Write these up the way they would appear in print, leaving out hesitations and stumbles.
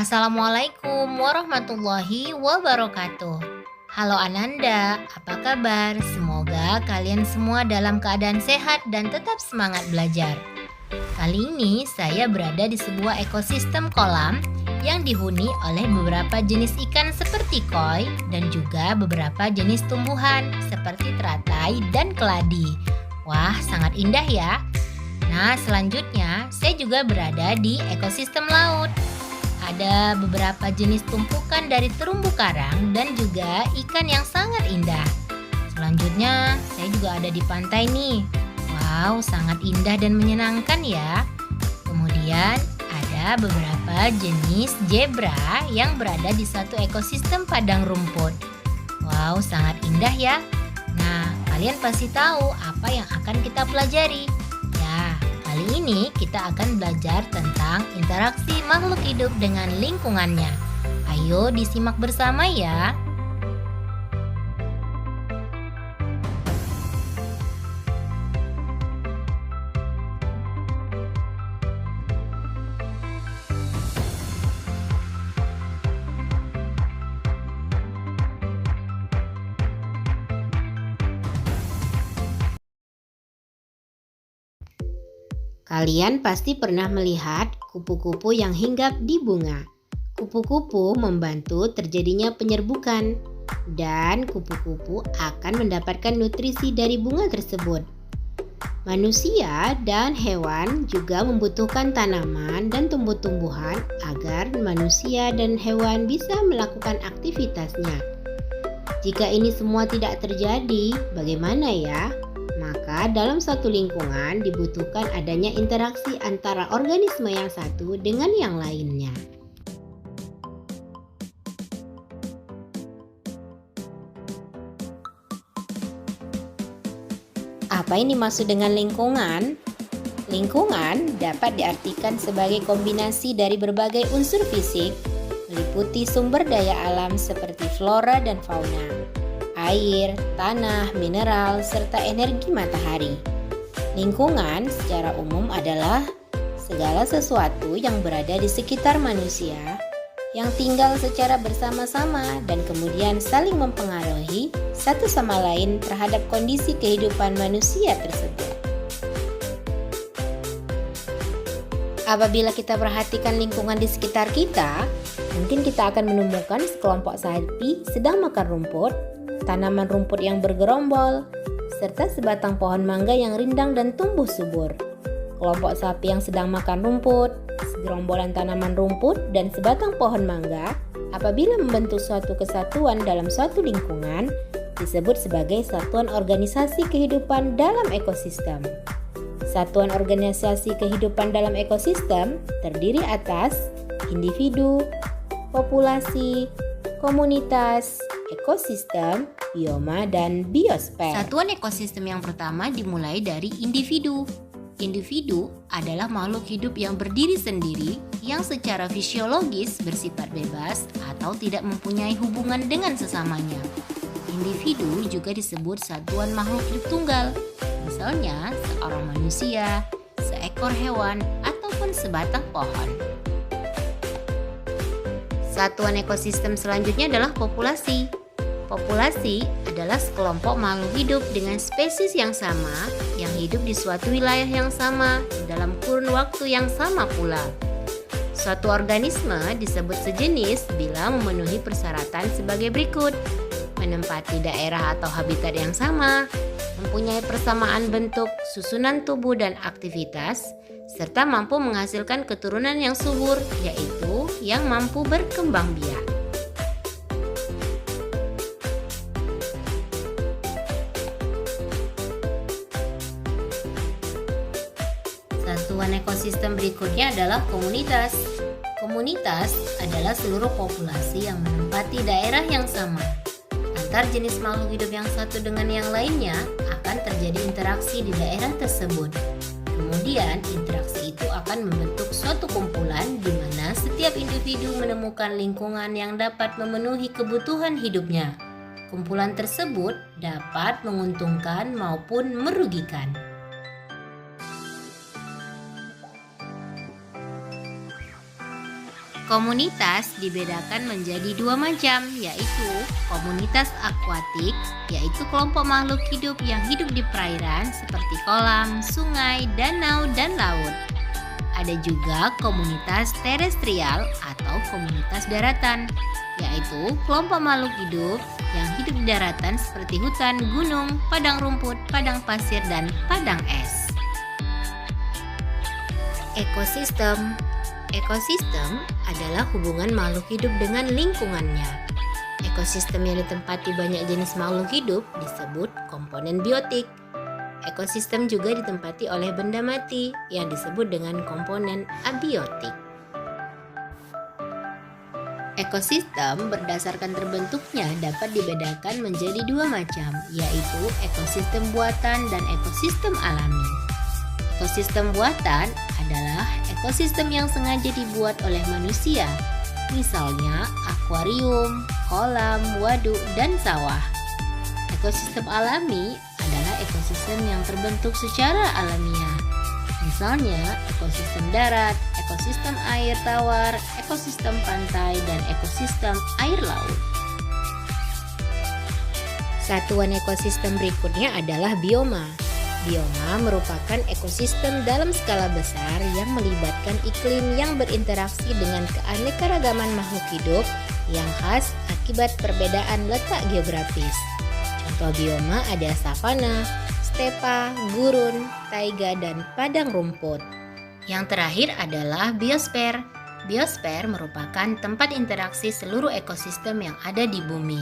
Assalamualaikum warahmatullahi wabarakatuh. Halo Ananda, apa kabar? Semoga kalian semua dalam keadaan sehat dan tetap semangat belajar. Kali ini saya berada di sebuah ekosistem kolam yang dihuni oleh beberapa jenis ikan seperti koi dan juga beberapa jenis tumbuhan seperti teratai dan keladi. Wah, sangat indah ya. Nah, selanjutnya saya juga berada di ekosistem laut. Ada beberapa jenis tumpukan dari terumbu karang dan juga ikan yang sangat indah. Selanjutnya, saya juga ada di pantai nih. Wow, sangat indah dan menyenangkan ya. Kemudian, ada beberapa jenis zebra yang berada di satu ekosistem padang rumput. Wow, sangat indah ya. Nah, kalian pasti tahu apa yang akan kita pelajari. Ya, kali ini kita akan belajar tentang interaksi makhluk hidup dengan lingkungannya. Ayo disimak bersama ya. Kalian pasti pernah melihat kupu-kupu yang hinggap di bunga. Kupu-kupu membantu terjadinya penyerbukan, dan kupu-kupu akan mendapatkan nutrisi dari bunga tersebut. Manusia dan hewan juga membutuhkan tanaman dan tumbuh-tumbuhan agar manusia dan hewan bisa melakukan aktivitasnya. Jika ini semua tidak terjadi, bagaimana ya? Maka dalam satu lingkungan dibutuhkan adanya interaksi antara organisme yang satu dengan yang lainnya. Apa yang dimaksud dengan lingkungan? Lingkungan dapat diartikan sebagai kombinasi dari berbagai unsur fisik, meliputi sumber daya alam seperti flora dan fauna, air, tanah, mineral, serta energi matahari. Lingkungan secara umum adalah segala sesuatu yang berada di sekitar manusia, yang tinggal secara bersama-sama dan kemudian saling mempengaruhi satu sama lain terhadap kondisi kehidupan manusia tersebut. Apabila kita perhatikan lingkungan di sekitar kita, mungkin kita akan menemukan sekelompok sapi sedang makan rumput, tanaman rumput yang bergerombol, serta sebatang pohon mangga yang rindang dan tumbuh subur. Kelompok sapi yang sedang makan rumput, segerombolan tanaman rumput, dan sebatang pohon mangga apabila membentuk suatu kesatuan dalam suatu lingkungan disebut sebagai satuan organisasi kehidupan dalam ekosistem. Satuan organisasi kehidupan dalam ekosistem terdiri atas individu, populasi, komunitas, ekosistem, bioma, dan biosfer. Satuan ekosistem yang pertama dimulai dari individu. Individu adalah makhluk hidup yang berdiri sendiri yang secara fisiologis bersifat bebas atau tidak mempunyai hubungan dengan sesamanya. Individu juga disebut satuan makhluk hidup tunggal, misalnya seorang manusia, seekor hewan, ataupun sebatang pohon. Satuan ekosistem selanjutnya adalah populasi. Populasi adalah sekelompok makhluk hidup dengan spesies yang sama yang hidup di suatu wilayah yang sama dalam kurun waktu yang sama pula. Suatu organisme disebut sejenis bila memenuhi persyaratan sebagai berikut: menempati daerah atau habitat yang sama, mempunyai persamaan bentuk, susunan tubuh dan aktivitas, serta mampu menghasilkan keturunan yang subur, yaitu yang mampu berkembang biak. Satuan ekosistem berikutnya adalah komunitas. Komunitas adalah seluruh populasi yang menempati daerah yang sama. Antar jenis makhluk hidup yang satu dengan yang lainnya akan terjadi interaksi di daerah tersebut. Kemudian interaksi itu akan membentuk suatu kumpulan di mana setiap individu menemukan lingkungan yang dapat memenuhi kebutuhan hidupnya. Kumpulan tersebut dapat menguntungkan maupun merugikan. Komunitas dibedakan menjadi dua macam, yaitu komunitas akuatik, yaitu kelompok makhluk hidup yang hidup di perairan seperti kolam, sungai, danau, dan laut. Ada juga komunitas terestrial atau komunitas daratan, yaitu kelompok makhluk hidup yang hidup di daratan seperti hutan, gunung, padang rumput, padang pasir, dan padang es. Ekosistem. Ekosistem adalah hubungan makhluk hidup dengan lingkungannya. Ekosistem yang ditempati banyak jenis makhluk hidup disebut komponen biotik. Ekosistem juga ditempati oleh benda mati yang disebut dengan komponen abiotik. Ekosistem berdasarkan terbentuknya dapat dibedakan menjadi dua macam, yaitu ekosistem buatan dan ekosistem alami. Ekosistem buatan adalah ekosistem yang sengaja dibuat oleh manusia, misalnya akuarium, kolam, waduk, dan sawah. Ekosistem alami adalah ekosistem yang terbentuk secara alamiah, misalnya ekosistem darat, ekosistem air tawar, ekosistem pantai, dan ekosistem air laut. Satuan ekosistem berikutnya adalah bioma. Bioma merupakan ekosistem dalam skala besar yang melibatkan iklim yang berinteraksi dengan keanekaragaman makhluk hidup yang khas akibat perbedaan letak geografis. Contoh bioma ada savana, stepa, gurun, taiga, dan padang rumput. Yang terakhir adalah biosfer. Biosfer merupakan tempat interaksi seluruh ekosistem yang ada di bumi.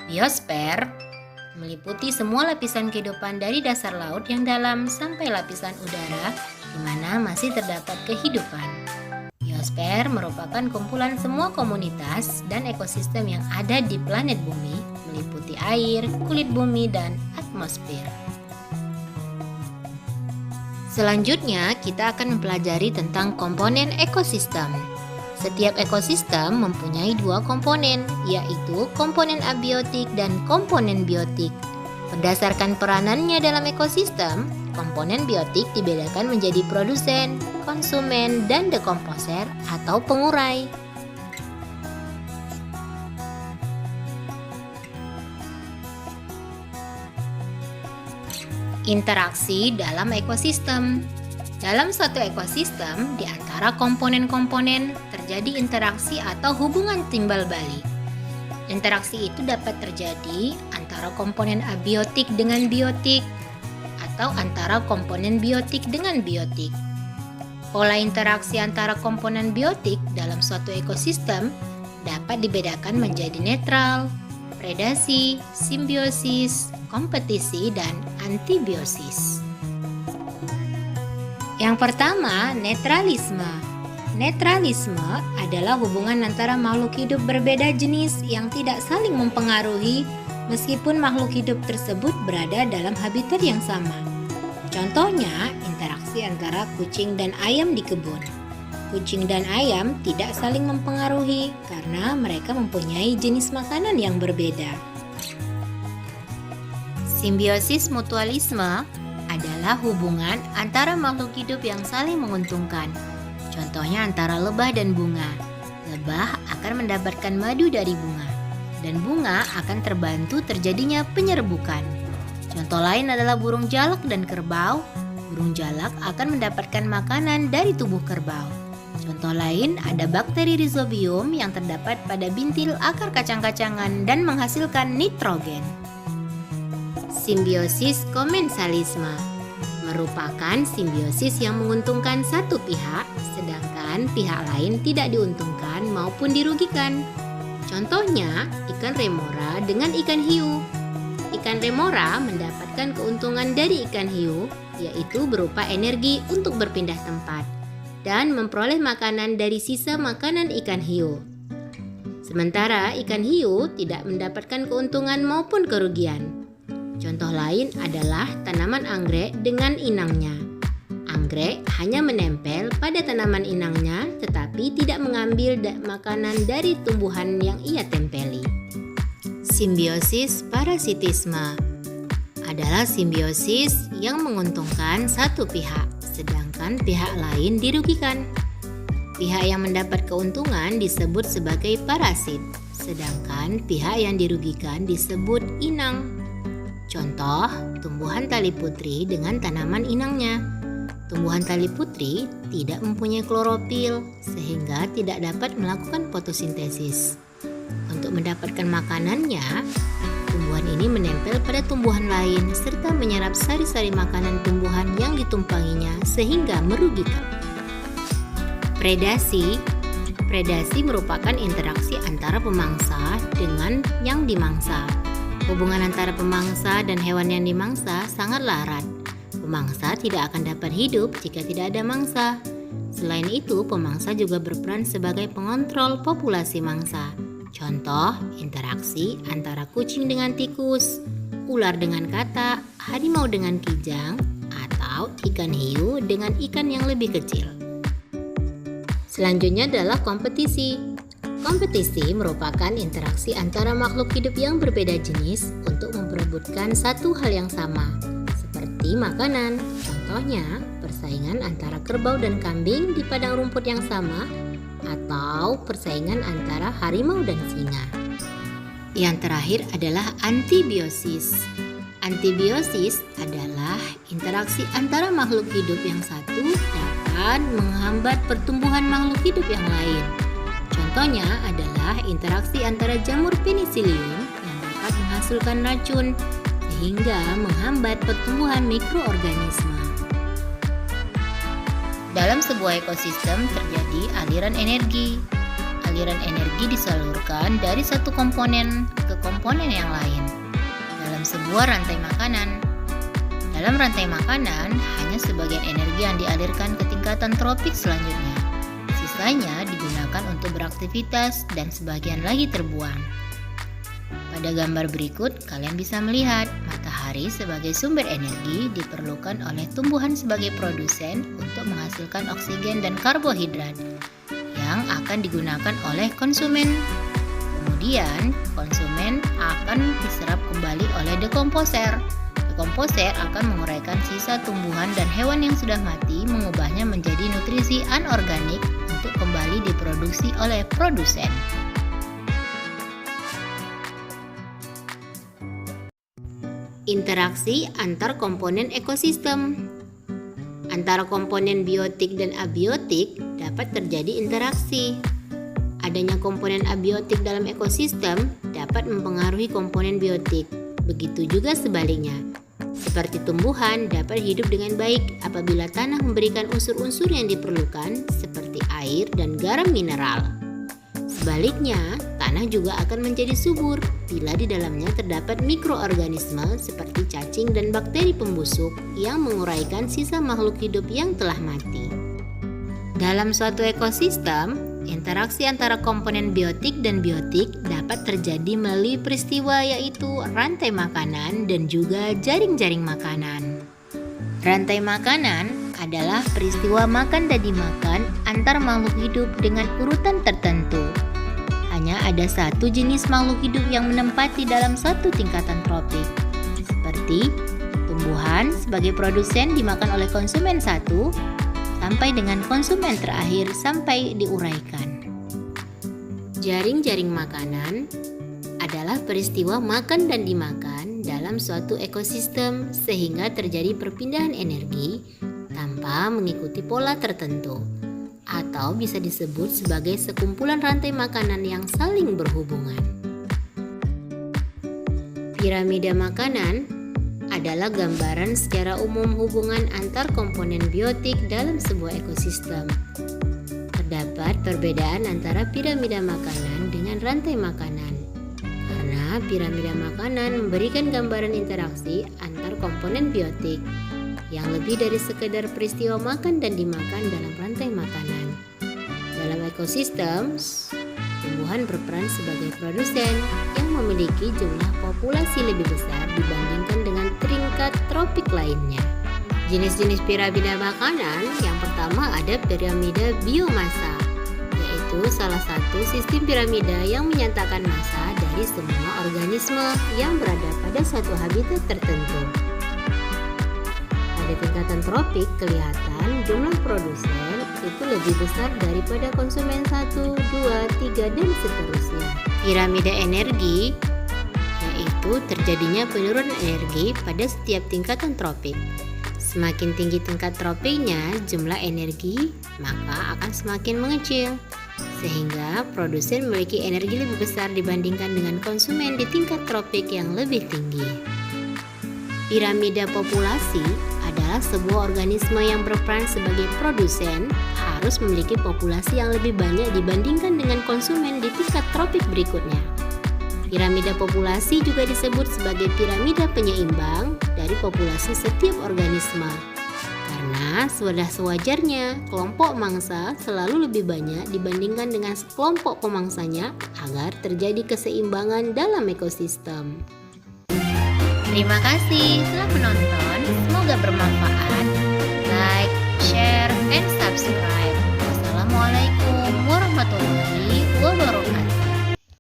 Biosfer meliputi semua lapisan kehidupan dari dasar laut yang dalam sampai lapisan udara di mana masih terdapat kehidupan. Biosfer merupakan kumpulan semua komunitas dan ekosistem yang ada di planet bumi, meliputi air, kulit bumi, dan atmosfer. Selanjutnya, kita akan mempelajari tentang komponen ekosistem. Setiap ekosistem mempunyai dua komponen, yaitu komponen abiotik dan komponen biotik. Berdasarkan peranannya dalam ekosistem, komponen biotik dibedakan menjadi produsen, konsumen, dan dekomposer atau pengurai. Interaksi dalam ekosistem. Dalam suatu ekosistem, di antara komponen-komponen terjadi interaksi atau hubungan timbal balik. Interaksi itu dapat terjadi antara komponen abiotik dengan biotik atau antara komponen biotik dengan biotik. Pola interaksi antara komponen biotik dalam suatu ekosistem dapat dibedakan menjadi netral, predasi, simbiosis, kompetisi, dan antibiosis. Yang pertama, netralisme. Netralisme adalah hubungan antara makhluk hidup berbeda jenis yang tidak saling mempengaruhi meskipun makhluk hidup tersebut berada dalam habitat yang sama. Contohnya, interaksi antara kucing dan ayam di kebun. Kucing dan ayam tidak saling mempengaruhi karena mereka mempunyai jenis makanan yang berbeda. Simbiosis mutualisme adalah hubungan antara makhluk hidup yang saling menguntungkan. Contohnya antara lebah dan bunga. Lebah akan mendapatkan madu dari bunga, dan bunga akan terbantu terjadinya penyerbukan. Contoh lain adalah burung jalak dan kerbau. Burung jalak akan mendapatkan makanan dari tubuh kerbau. Contoh lain ada bakteri rhizobium yang terdapat pada bintil akar kacang-kacangan dan menghasilkan nitrogen. Simbiosis komensalisme merupakan simbiosis yang menguntungkan satu pihak, sedangkan pihak lain tidak diuntungkan maupun dirugikan. Contohnya, ikan remora dengan ikan hiu. Ikan remora mendapatkan keuntungan dari ikan hiu, yaitu berupa energi untuk berpindah tempat dan memperoleh makanan dari sisa makanan ikan hiu. Sementara ikan hiu tidak mendapatkan keuntungan maupun kerugian. Contoh lain adalah tanaman anggrek dengan inangnya. Anggrek hanya menempel pada tanaman inangnya tetapi tidak mengambil makanan dari tumbuhan yang ia tempeli. Simbiosis parasitisme adalah simbiosis yang menguntungkan satu pihak, sedangkan pihak lain dirugikan. Pihak yang mendapat keuntungan disebut sebagai parasit, sedangkan pihak yang dirugikan disebut inang. Contoh, tumbuhan tali putri dengan tanaman inangnya. Tumbuhan tali putri tidak mempunyai klorofil sehingga tidak dapat melakukan fotosintesis. Untuk mendapatkan makanannya, tumbuhan ini menempel pada tumbuhan lain serta menyerap sari-sari makanan tumbuhan yang ditumpanginya sehingga merugikan. Predasi merupakan interaksi antara pemangsa dengan yang dimangsa. Hubungan antara pemangsa dan hewan yang dimangsa sangatlah erat. Pemangsa tidak akan dapat hidup jika tidak ada mangsa. Selain itu, pemangsa juga berperan sebagai pengontrol populasi mangsa. Contoh, interaksi antara kucing dengan tikus, ular dengan katak, harimau dengan kijang, atau ikan hiu dengan ikan yang lebih kecil. Selanjutnya adalah kompetisi. Kompetisi merupakan interaksi antara makhluk hidup yang berbeda jenis untuk memperebutkan satu hal yang sama, seperti makanan. Contohnya, persaingan antara kerbau dan kambing di padang rumput yang sama, atau persaingan antara harimau dan singa. Yang terakhir adalah antibiosis. Antibiosis adalah interaksi antara makhluk hidup yang satu dapat menghambat pertumbuhan makhluk hidup yang lain. Contohnya adalah interaksi antara jamur penicillium yang dapat menghasilkan racun sehingga menghambat pertumbuhan mikroorganisme. Dalam sebuah ekosistem terjadi aliran energi. Aliran energi disalurkan dari satu komponen ke komponen yang lain dalam sebuah rantai makanan. Dalam rantai makanan, hanya sebagian energi yang dialirkan ke tingkatan tropik selanjutnya. Sisanya digunakan untuk beraktivitas dan sebagian lagi terbuang. Pada gambar berikut, kalian bisa melihat matahari sebagai sumber energi diperlukan oleh tumbuhan sebagai produsen untuk menghasilkan oksigen dan karbohidrat yang akan digunakan oleh konsumen. Kemudian, konsumen akan diserap kembali oleh dekomposer. Dekomposer akan menguraikan sisa tumbuhan dan hewan yang sudah mati, mengubahnya menjadi nutrisi anorganik untuk kembali diproduksi oleh produsen. Interaksi antar komponen ekosistem. Antara komponen biotik dan abiotik dapat terjadi interaksi. Adanya komponen abiotik dalam ekosistem dapat mempengaruhi komponen biotik. Begitu juga sebaliknya. Seperti tumbuhan dapat hidup dengan baik apabila tanah memberikan unsur-unsur yang diperlukan seperti air dan garam mineral. Sebaliknya, tanah juga akan menjadi subur bila di dalamnya terdapat mikroorganisme seperti cacing dan bakteri pembusuk yang menguraikan sisa makhluk hidup yang telah mati. Dalam suatu ekosistem, interaksi antara komponen biotik dan biotik dapat terjadi melalui peristiwa yaitu rantai makanan dan juga jaring-jaring makanan. Rantai makanan adalah peristiwa makan dan dimakan antar makhluk hidup dengan urutan tertentu. Hanya ada satu jenis makhluk hidup yang menempati dalam satu tingkatan tropik, seperti tumbuhan sebagai produsen dimakan oleh konsumen satu, sampai dengan konsumen terakhir sampai diuraikan. Jaring-jaring makanan adalah peristiwa makan dan dimakan dalam suatu ekosistem sehingga terjadi perpindahan energi tanpa mengikuti pola tertentu, atau bisa disebut sebagai sekumpulan rantai makanan yang saling berhubungan. Piramida makanan adalah gambaran secara umum hubungan antar komponen biotik dalam sebuah ekosistem. Terdapat perbedaan antara piramida makanan dengan rantai makanan, karena piramida makanan memberikan gambaran interaksi antar komponen biotik yang lebih dari sekedar peristiwa makan dan dimakan dalam rantai makanan. Dalam ekosistem, tumbuhan berperan sebagai produsen yang memiliki jumlah populasi lebih besar dibandingkan dengan tingkat tropik lainnya. Jenis-jenis piramida makanan yang pertama ada piramida biomasa, yaitu salah satu sistem piramida yang menyatakan massa dari semua organisme yang berada pada suatu habitat tertentu. Pada Pada tingkatan tropik kelihatan jumlah produsen itu lebih besar daripada konsumen 1, 2, 3, dan seterusnya. Piramida energi yaitu terjadinya penurunan energi pada setiap tingkatan tropik. Semakin tinggi tingkat tropiknya jumlah energi, maka akan semakin mengecil. Sehingga produsen memiliki energi lebih besar dibandingkan dengan konsumen di tingkat tropik yang lebih tinggi. Piramida populasi adalah sebuah organisme yang berperan sebagai produsen harus memiliki populasi yang lebih banyak dibandingkan dengan konsumen di tingkat tropik berikutnya. Piramida populasi juga disebut sebagai piramida penyeimbang dari populasi setiap organisme. Karena sudah sewajarnya kelompok mangsa selalu lebih banyak dibandingkan dengan kelompok pemangsanya agar terjadi keseimbangan dalam ekosistem. Terima kasih telah menonton, semoga bermanfaat.